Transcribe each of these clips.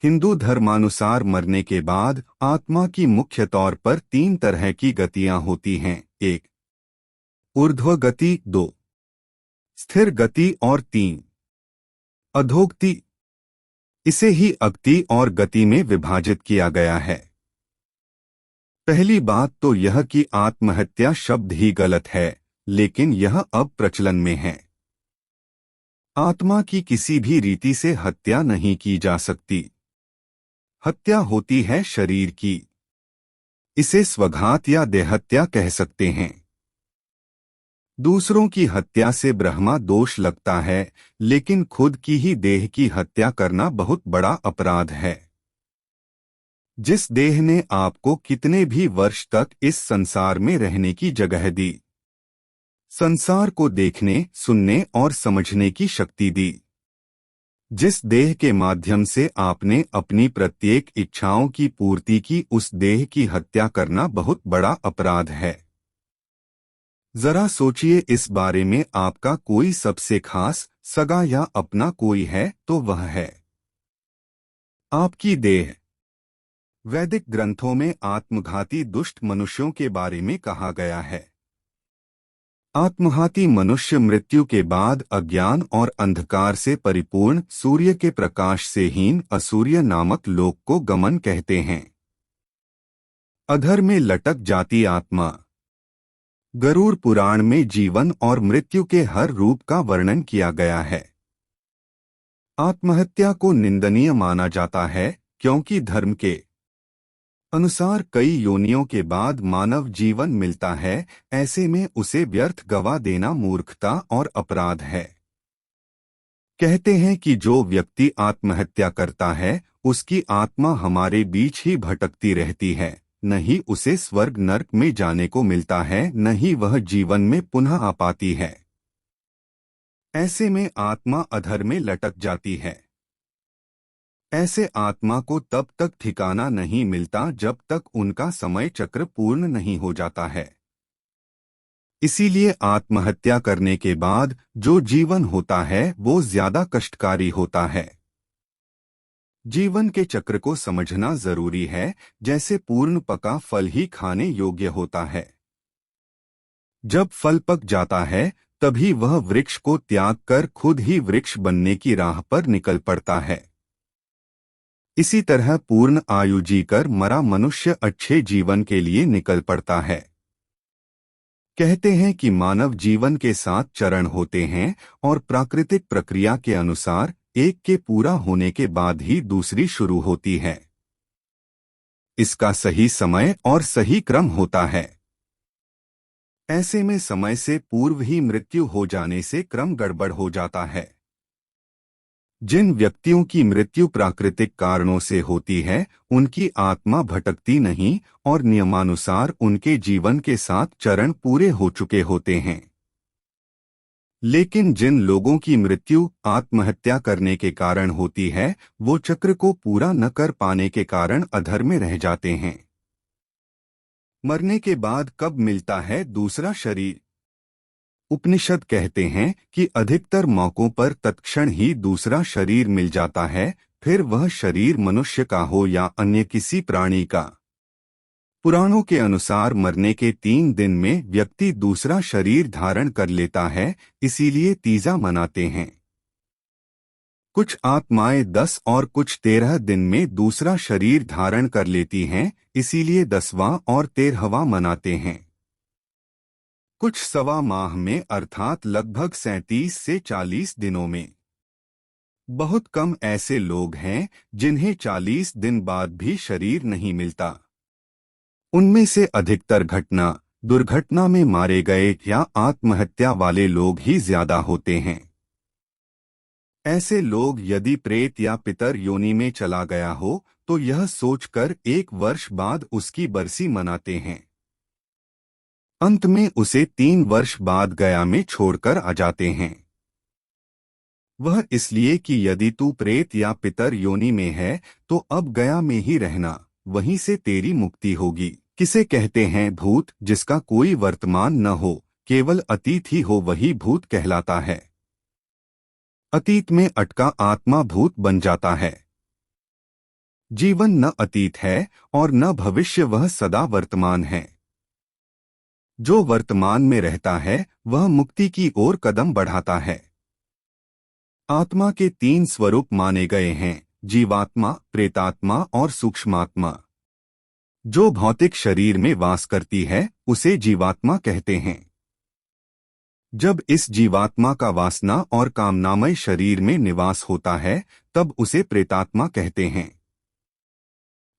हिंदू धर्मानुसार मरने के बाद आत्मा की मुख्य तौर पर तीन तरह की गतियां होती हैं। एक, ऊर्ध्व गति। दो, स्थिर गति। और तीन, अधोगति। इसे ही अगति और गति में विभाजित किया गया है। पहली बात तो यह कि आत्महत्या शब्द ही गलत है, लेकिन यह अब प्रचलन में है। आत्मा की किसी भी रीति से हत्या नहीं की जा सकती। हत्या होती है शरीर की। इसे स्वघात या देहत्या कह सकते हैं। दूसरों की हत्या से ब्रह्मा दोष लगता है, लेकिन खुद की ही देह की हत्या करना बहुत बड़ा अपराध है। जिस देह ने आपको कितने भी वर्ष तक इस संसार में रहने की जगह दी, संसार को देखने, सुनने और समझने की शक्ति दी, जिस देह के माध्यम से आपने अपनी प्रत्येक इच्छाओं की पूर्ति की, उस देह की हत्या करना बहुत बड़ा अपराध है। जरा सोचिए, इस बारे में आपका कोई सबसे खास, सगा या अपना कोई है तो वह है आपकी देह। वैदिक ग्रंथों में आत्मघाती दुष्ट मनुष्यों के बारे में कहा गया है। आत्मघाती मनुष्य मृत्यु के बाद अज्ञान और अंधकार से परिपूर्ण सूर्य के प्रकाश से हीन असूर्य नामक लोक को गमन कहते हैं। अधर में लटक जाती आत्मा। गरुड़ पुराण में जीवन और मृत्यु के हर रूप का वर्णन किया गया है। आत्महत्या को निंदनीय माना जाता है, क्योंकि धर्म के अनुसार कई योनियों के बाद मानव जीवन मिलता है। ऐसे में उसे व्यर्थ गवा देना मूर्खता और अपराध है। कहते हैं कि जो व्यक्ति आत्महत्या करता है, उसकी आत्मा हमारे बीच ही भटकती रहती है। न ही उसे स्वर्ग नरक में जाने को मिलता है, न ही वह जीवन में पुनः आ पाती है। ऐसे में आत्मा अधर में लटक जाती है। ऐसे आत्मा को तब तक ठिकाना नहीं मिलता जब तक उनका समय चक्र पूर्ण नहीं हो जाता है। इसीलिए आत्महत्या करने के बाद जो जीवन होता है वो ज्यादा कष्टकारी होता है। जीवन के चक्र को समझना जरूरी है। जैसे पूर्ण पका फल ही खाने योग्य होता है। जब फल पक जाता है, तभी वह वृक्ष को त्याग कर खुद ही वृक्ष बनने की राह पर निकल पड़ता है। इसी तरह पूर्ण आयु जीकर मरा मनुष्य अच्छे जीवन के लिए निकल पड़ता है। कहते हैं कि मानव जीवन के 7 चरण होते हैं और प्राकृतिक प्रक्रिया के अनुसार एक के पूरा होने के बाद ही दूसरी शुरू होती है। इसका सही समय और सही क्रम होता है। ऐसे में समय से पूर्व ही मृत्यु हो जाने से क्रम गड़बड़ हो जाता है। जिन व्यक्तियों की मृत्यु प्राकृतिक कारणों से होती है, उनकी आत्मा भटकती नहीं और नियमानुसार उनके जीवन के 7 चरण पूरे हो चुके होते हैं। लेकिन जिन लोगों की मृत्यु आत्महत्या करने के कारण होती है, वो चक्र को पूरा न कर पाने के कारण अधर में रह जाते हैं। मरने के बाद कब मिलता है दूसरा शरीर? उपनिषद कहते हैं कि अधिकतर मौकों पर तत्क्षण ही दूसरा शरीर मिल जाता है, फिर वह शरीर मनुष्य का हो या अन्य किसी प्राणी का। पुराणों के अनुसार मरने के 3 दिन में व्यक्ति दूसरा शरीर धारण कर लेता है, इसीलिए तीजा मनाते हैं। कुछ आत्माएं 10 और कुछ 13 दिन में दूसरा शरीर धारण कर लेती हैं, इसीलिए 10वां और 13वां मनाते हैं। कुछ सवा माह में अर्थात लगभग 37 से 40 दिनों में। बहुत कम ऐसे लोग हैं जिन्हें 40 दिन बाद भी शरीर नहीं मिलता। उनमें से अधिकतर दुर्घटना में मारे गए या आत्महत्या वाले लोग ही ज्यादा होते हैं। ऐसे लोग यदि प्रेत या पितर योनि में चला गया हो तो यह सोचकर 1 वर्ष बाद उसकी बरसी मनाते हैं। अंत में उसे 3 वर्ष बाद गया में छोड़कर आ जाते हैं। वह इसलिए कि यदि तू प्रेत या पितर योनि में है तो अब गया में ही रहना, वहीं से तेरी मुक्ति होगी। किसे कहते हैं भूत? जिसका कोई वर्तमान न हो, केवल अतीत ही हो, वही भूत कहलाता है। अतीत में अटका आत्मा भूत बन जाता है। जीवन न अतीत है और न भविष्य, वह सदा वर्तमान है। जो वर्तमान में रहता है वह मुक्ति की ओर कदम बढ़ाता है। आत्मा के 3 स्वरूप माने गए हैं: जीवात्मा, प्रेतात्मा और सूक्ष्मात्मा। जो भौतिक शरीर में वास करती है उसे जीवात्मा कहते हैं। जब इस जीवात्मा का वासना और कामनामय शरीर में निवास होता है तब उसे प्रेतात्मा कहते हैं।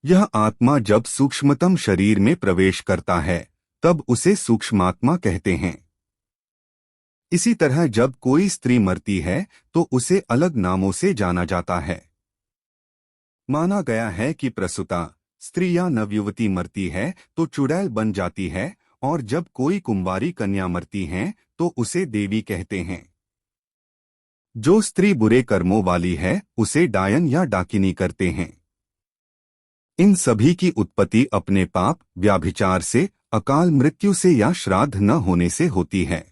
यह आत्मा जब सूक्ष्मतम शरीर में प्रवेश करता है तब उसे सूक्ष्मात्मा कहते हैं। इसी तरह जब कोई स्त्री मरती है तो उसे अलग नामों से जाना जाता है। माना गया है कि प्रसूता स्त्री या नवयुवती मरती है तो चुड़ैल बन जाती है, और जब कोई कुंवारी कन्या मरती हैं तो उसे देवी कहते हैं। जो स्त्री बुरे कर्मों वाली है उसे डायन या डाकिनी करते हैं। इन सभी की उत्पत्ति अपने पाप, व्याभिचार से, अकाल मृत्यु से या श्राद्ध न होने से होती है।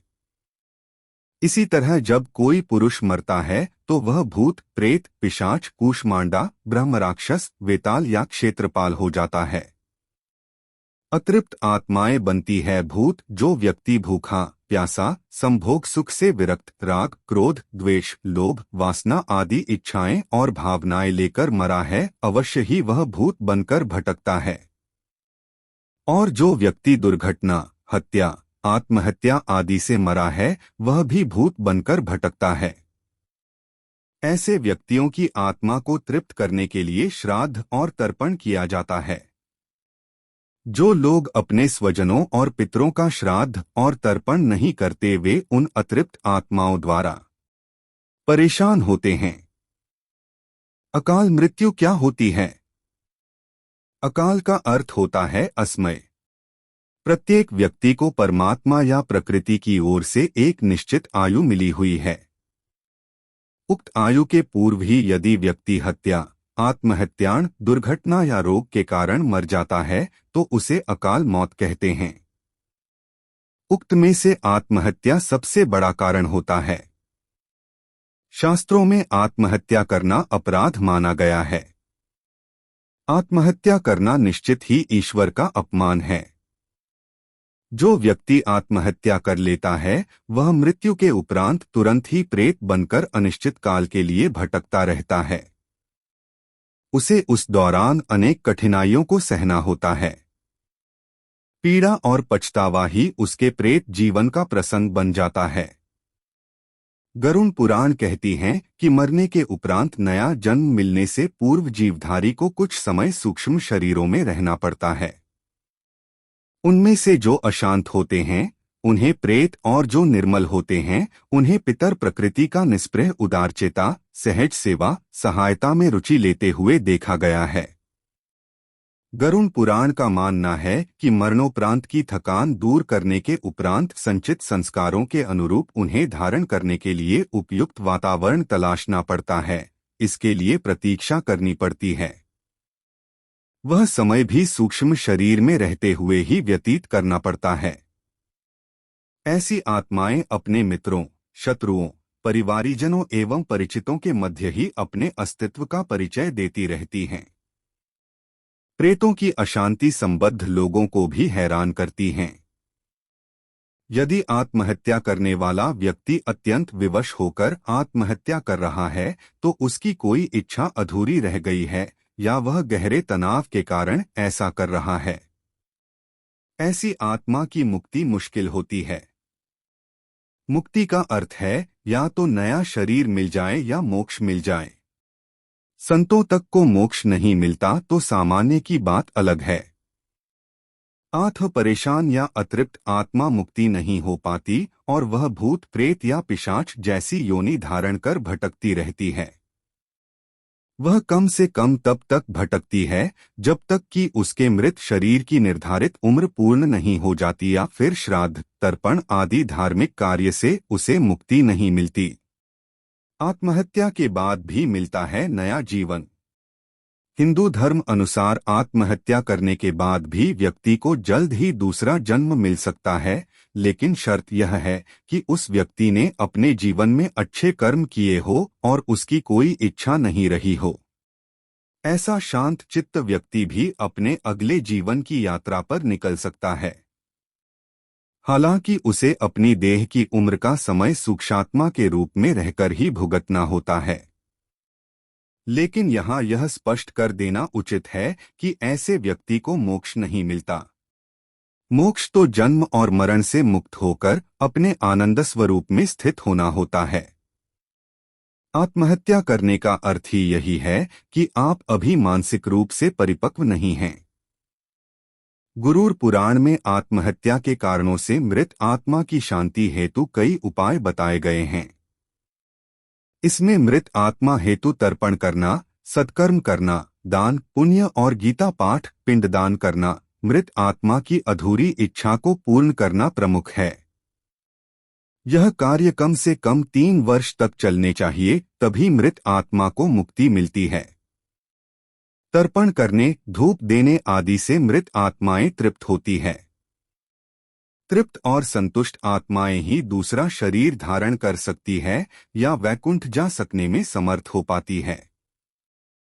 इसी तरह जब कोई पुरुष मरता है तो वह भूत, प्रेत, पिशाच, कूष्मांडा, ब्रह्मराक्षस, वेताल या क्षेत्रपाल हो जाता है। अतृप्त आत्माएं बनती है भूत। जो व्यक्ति भूखा, प्यासा, संभोग सुख से विरक्त, राग, क्रोध, द्वेष, लोभ, वासना आदि इच्छाएं और भावनाएं लेकर मरा है, अवश्य ही वह भूत बनकर भटकता है। और जो व्यक्ति दुर्घटना, हत्या, आत्महत्या आदि से मरा है वह भी भूत बनकर भटकता है। ऐसे व्यक्तियों की आत्मा को तृप्त करने के लिए श्राद्ध और तर्पण किया जाता है। जो लोग अपने स्वजनों और पितरों का श्राद्ध और तर्पण नहीं करते वे उन अतृप्त आत्माओं द्वारा परेशान होते हैं। अकाल मृत्यु क्या होती है? अकाल का अर्थ होता है असमय। प्रत्येक व्यक्ति को परमात्मा या प्रकृति की ओर से एक निश्चित आयु मिली हुई है। उक्त आयु के पूर्व ही यदि व्यक्ति हत्या, आत्महत्या, दुर्घटना या रोग के कारण मर जाता है तो उसे अकाल मौत कहते हैं। उक्त में से आत्महत्या सबसे बड़ा कारण होता है। शास्त्रों में आत्महत्या करना अपराध माना गया है। आत्महत्या करना निश्चित ही ईश्वर का अपमान है। जो व्यक्ति आत्महत्या कर लेता है वह मृत्यु के उपरांत तुरंत ही प्रेत बनकर अनिश्चित काल के लिए भटकता रहता है। उसे उस दौरान अनेक कठिनाइयों को सहना होता है। पीड़ा और पछतावा ही उसके प्रेत जीवन का प्रसंग बन जाता है। गरुड़ पुराण कहती हैं कि मरने के उपरांत नया जन्म मिलने से पूर्व जीवधारी को कुछ समय सूक्ष्म शरीरों में रहना पड़ता है। उनमें से जो अशांत होते हैं उन्हें प्रेत, और जो निर्मल होते हैं उन्हें पितर प्रकृति का निस्पृह उदारचेता, सहज सेवा, सहायता में रुचि लेते हुए देखा गया है। गरुड़ पुराण का मानना है कि मरणोपरांत की थकान दूर करने के उपरांत संचित संस्कारों के अनुरूप उन्हें धारण करने के लिए उपयुक्त वातावरण तलाशना पड़ता है। इसके लिए प्रतीक्षा करनी पड़ती है। वह समय भी सूक्ष्म शरीर में रहते हुए ही व्यतीत करना पड़ता है। ऐसी आत्माएं अपने मित्रों, शत्रुओं, परिवारीजनों एवं परिचितों के मध्य ही अपने अस्तित्व का परिचय देती रहती हैं। प्रेतों की अशांति संबद्ध लोगों को भी हैरान करती हैं। यदि आत्महत्या करने वाला व्यक्ति अत्यंत विवश होकर आत्महत्या कर रहा है तो उसकी कोई इच्छा अधूरी रह गई है या वह गहरे तनाव के कारण ऐसा कर रहा है। ऐसी आत्मा की मुक्ति मुश्किल होती है। मुक्ति का अर्थ है या तो नया शरीर मिल जाए या मोक्ष मिल जाए। संतों तक को मोक्ष नहीं मिलता तो सामान्य की बात अलग है। आत्म परेशान या अतृप्त आत्मा मुक्ति नहीं हो पाती और वह भूत, प्रेत या पिशाच जैसी योनि धारण कर भटकती रहती है। वह कम से कम तब तक भटकती है जब तक कि उसके मृत शरीर की निर्धारित उम्र पूर्ण नहीं हो जाती या फिर श्राद्ध, तर्पण आदि धार्मिक कार्य से उसे मुक्ति नहीं मिलती। आत्महत्या के बाद भी मिलता है नया जीवन। हिंदू धर्म अनुसार आत्महत्या करने के बाद भी व्यक्ति को जल्द ही दूसरा जन्म मिल सकता है, लेकिन शर्त यह है कि उस व्यक्ति ने अपने जीवन में अच्छे कर्म किए हो और उसकी कोई इच्छा नहीं रही हो। ऐसा शांत चित्त व्यक्ति भी अपने अगले जीवन की यात्रा पर निकल सकता है। हालांकि उसे अपनी देह की उम्र का समय सूक्ष्मात्मा के रूप में रहकर ही भुगतना होता है। लेकिन यहाँ यह स्पष्ट कर देना उचित है कि ऐसे व्यक्ति को मोक्ष नहीं मिलता। मोक्ष तो जन्म और मरण से मुक्त होकर अपने आनंद स्वरूप में स्थित होना होता है। आत्महत्या करने का अर्थ ही यही है कि आप अभी मानसिक रूप से परिपक्व नहीं हैं। गुरूर पुराण में आत्महत्या के कारणों से मृत आत्मा की शांति हेतु कई उपाय बताए गए हैं। इसमें मृत आत्मा हेतु तर्पण करना, सत्कर्म करना, दान पुण्य और गीता पाठ, पिंडदान करना, मृत आत्मा की अधूरी इच्छा को पूर्ण करना प्रमुख है। यह कार्य कम से कम 3 वर्ष तक चलने चाहिए, तभी मृत आत्मा को मुक्ति मिलती है। तर्पण करने, धूप देने आदि से मृत आत्माएं तृप्त होती है। तृप्त और संतुष्ट आत्माएं ही दूसरा शरीर धारण कर सकती है या वैकुंठ जा सकने में समर्थ हो पाती है।